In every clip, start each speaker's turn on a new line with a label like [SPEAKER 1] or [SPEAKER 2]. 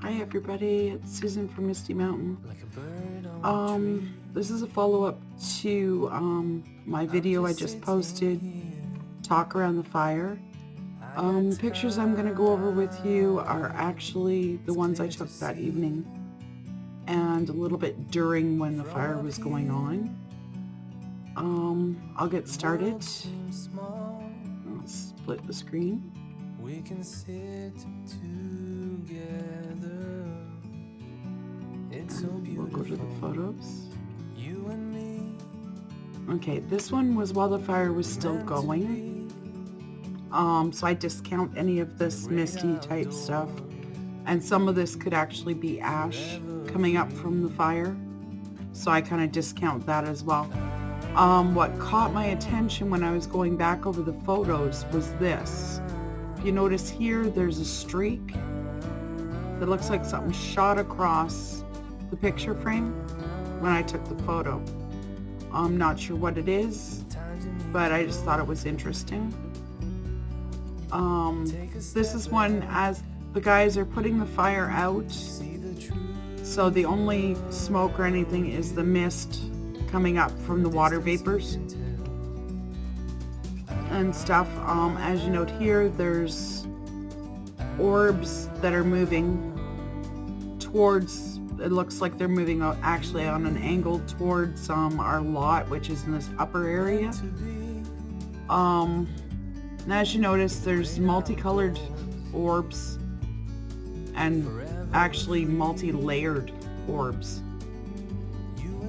[SPEAKER 1] Hi everybody, it's Susan from Misty Mountain. This is a follow-up to my video I just posted, Talk Around the Fire. Pictures I'm going to go over with you are actually the ones I took that evening and a little bit during when the fire was going on. I'll get started. I'll split the screen.
[SPEAKER 2] We can sit together. It's so beautiful.
[SPEAKER 1] We'll go to the photos.
[SPEAKER 2] You and me.
[SPEAKER 1] Okay, this one was while the fire was still going. So I discount any of this misty type stuff. And some of this could actually be ash coming up from the fire. So I kind of discount that as well. What caught my attention when I was going back over the photos was this. If you notice here, there's a streak that looks like something shot across the picture frame when I took the photo. I'm not sure what it is, but I just thought it was interesting. This is one as the guys are putting the fire out, so the only smoke or anything is the mist coming up from the water vapors and stuff. As you note here, there's orbs that are moving towards, it looks like they're moving out actually on an angle towards our lot, which is in this upper area. And as you notice, there's multicolored orbs and actually multi-layered orbs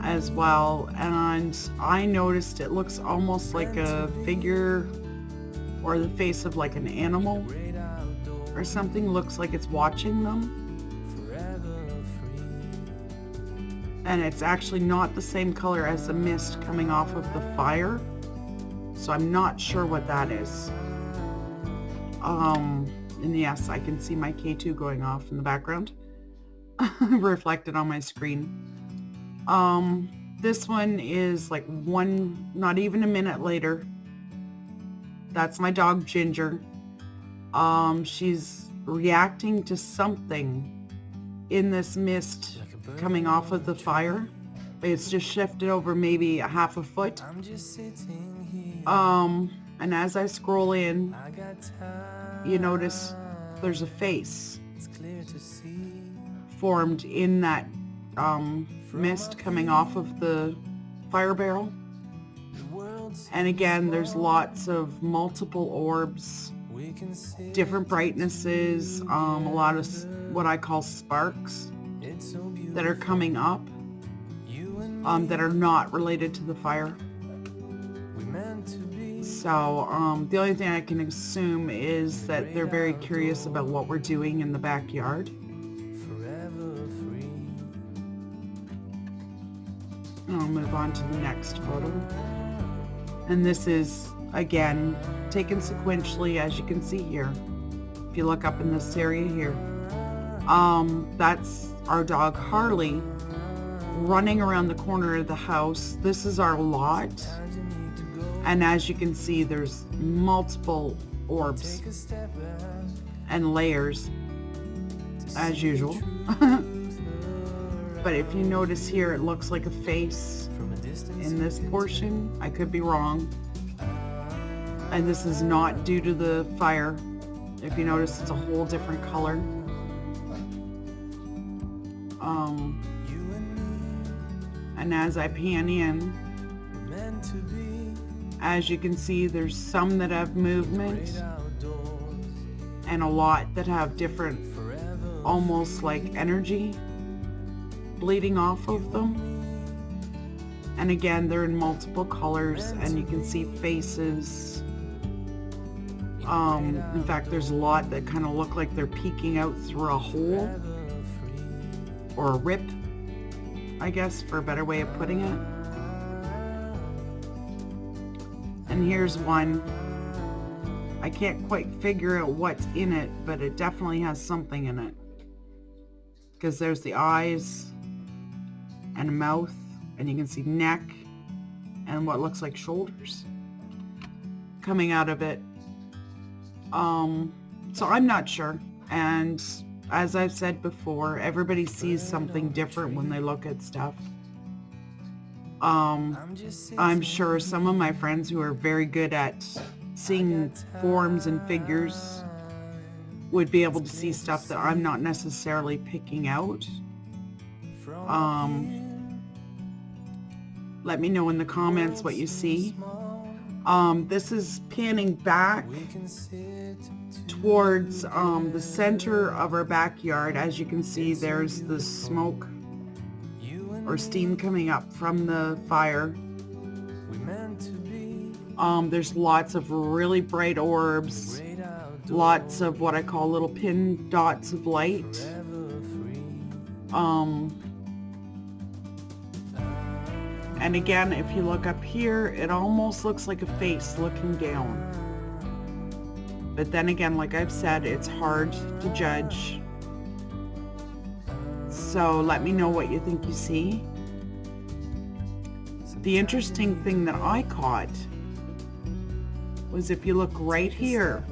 [SPEAKER 1] as well. And I noticed it looks almost like a figure or the face of like an animal or something. Looks like it's watching them. And it's actually not the same color as the mist coming off of the fire. So I'm not sure what that is. And yes, I can see my K2 going off in the background, reflected on my screen. This one is like not even a minute later. That's my dog Ginger. She's reacting to something in this mist coming off of the fire. It's just shifted over maybe a half a foot. And as I scroll in, you notice there's a face formed in that mist coming off of the fire barrel. And again, there's lots of multiple orbs, different brightnesses, a lot of what I call sparks that are coming up that are not related to the fire. So the only thing I can assume is that they're very curious about what we're doing in the backyard. I'll move on to the next photo. And this is, again, taken sequentially, as you can see here. If you look up in this area here, that's our dog Harley running around the corner of the house. This is our lot. And as you can see, there's multiple orbs and layers, as usual. But if you notice here, it looks like a face in this portion. I could be wrong. And this is not due to the fire. If you notice, it's a whole different color. And as I pan in, as you can see, there's some that have movement and a lot that have different, almost like energy bleeding off of them. And again, they're in multiple colors and you can see faces. In fact, there's a lot that kind of look like they're peeking out through a hole or a rip, I guess, for a better way of putting it. And here's one. I can't quite figure out what's in it, but it definitely has something in it. Because there's the eyes and a mouth, and you can see neck and what looks like shoulders coming out of it. So I'm not sure. And as I've said before, everybody sees something different when they look at stuff. I'm sure some of my friends who are very good at seeing forms and figures would be able to see stuff that I'm not necessarily picking out. Let me know in the comments what you see. This is panning back towards the center of our backyard. As you can see, there's the smoke or steam coming up from the fire. There's lots of really bright orbs, lots of what I call little pin dots of light. And again, if you look up here, it almost looks like a face looking down. But then again, like I've said, it's hard to judge. So let me know what you think you see. The interesting thing that I caught was if you look right here,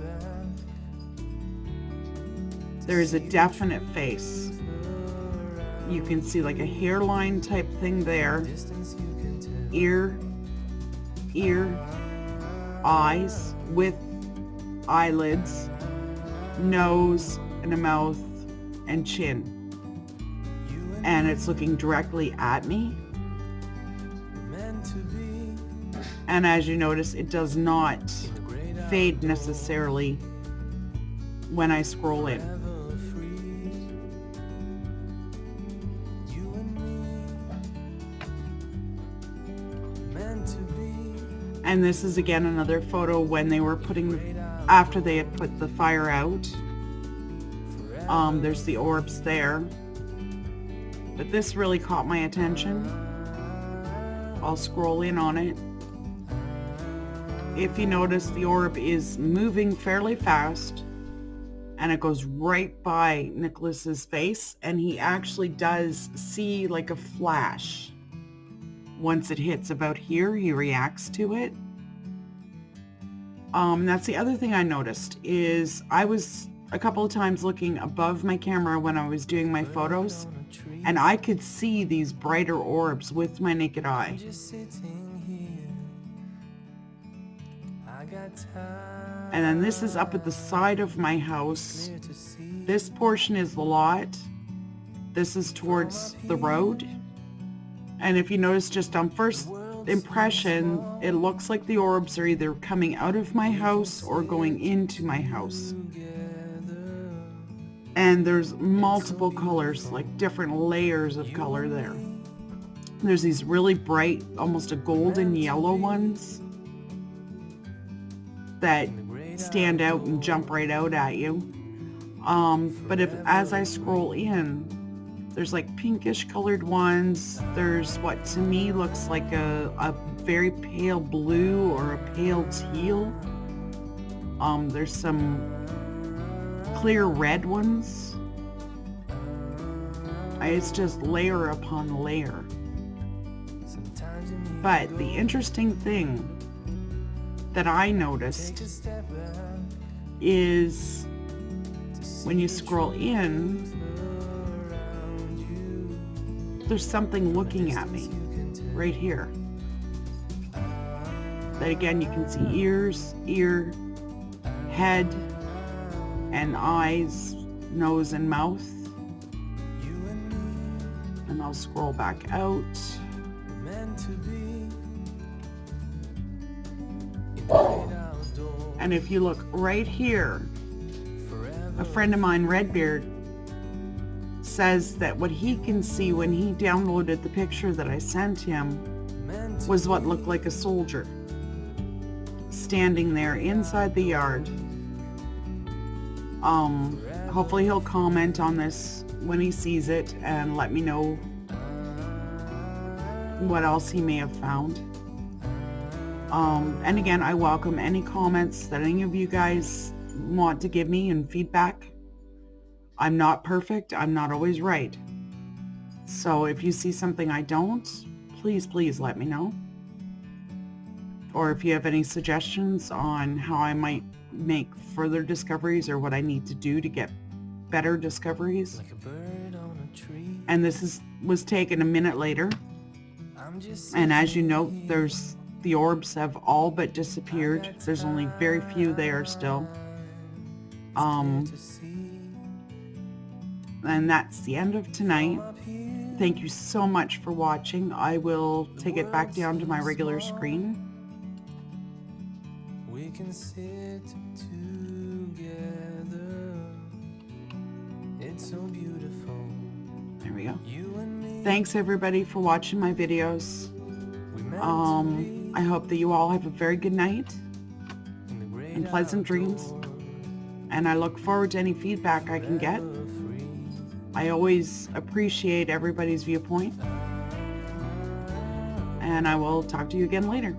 [SPEAKER 1] there is a definite face. You can see like a hairline type thing there. Ear, eyes with eyelids, nose and a mouth and chin. And it's looking directly at me. And as you notice, it does not fade necessarily when I scroll in. And this is again another photo when they were after they had put the fire out. There's the orbs there. But this really caught my attention. I'll scroll in on it. If you notice, the orb is moving fairly fast and it goes right by Nicholas's face, and he actually does see like a flash. Once it hits about here, he reacts to it. That's the other thing I noticed is I was a couple of times looking above my camera when I was doing my photos, and I could see these brighter orbs with my naked eye. And then this is up at the side of my house. This portion is the lot. This is towards the road. And if you notice, just on first impression, it looks like the orbs are either coming out of my house or going into my house. And there's multiple colors, like different layers of color there. There's these really bright, almost a golden yellow ones that stand out and jump right out at you. But as I scroll in, there's like pinkish colored ones. There's what to me looks like a very pale blue or a pale teal. There's some clear red ones. It's just layer upon layer. But the interesting thing that I noticed is when you scroll in, there's something looking at me right here. That again, you can see ears, ear, head, and eyes, nose and mouth. And I'll scroll back out. And if you look right here, a friend of mine, Redbeard, says that what he can see when he downloaded the picture that I sent him was what looked like a soldier standing there inside the yard. Hopefully he'll comment on this when he sees it and let me know what else he may have found. And again, I welcome any comments that any of you guys want to give me and feedback. I'm not perfect. I'm not always right. So if you see something I don't, please let me know. Or if you have any suggestions on how I might make further discoveries or what I need to do to get better discoveries.
[SPEAKER 2] like a bird on a tree.
[SPEAKER 1] And was taken a minute later.
[SPEAKER 2] I'm just
[SPEAKER 1] And as you note, the orbs have all but disappeared. There's only very few there still.
[SPEAKER 2] to see.
[SPEAKER 1] And that's the end of tonight. Thank you so much for watching. I will take it back down to my regular screen.
[SPEAKER 2] We can sit together. It's so beautiful.
[SPEAKER 1] There we go.
[SPEAKER 2] You and me.
[SPEAKER 1] Thanks everybody for watching my videos.
[SPEAKER 2] We meant to be
[SPEAKER 1] I hope that you all have a very good night
[SPEAKER 2] in the great
[SPEAKER 1] and pleasant dreams. And I look forward to any feedback I can get. I always appreciate everybody's viewpoint. And I will talk to you again later.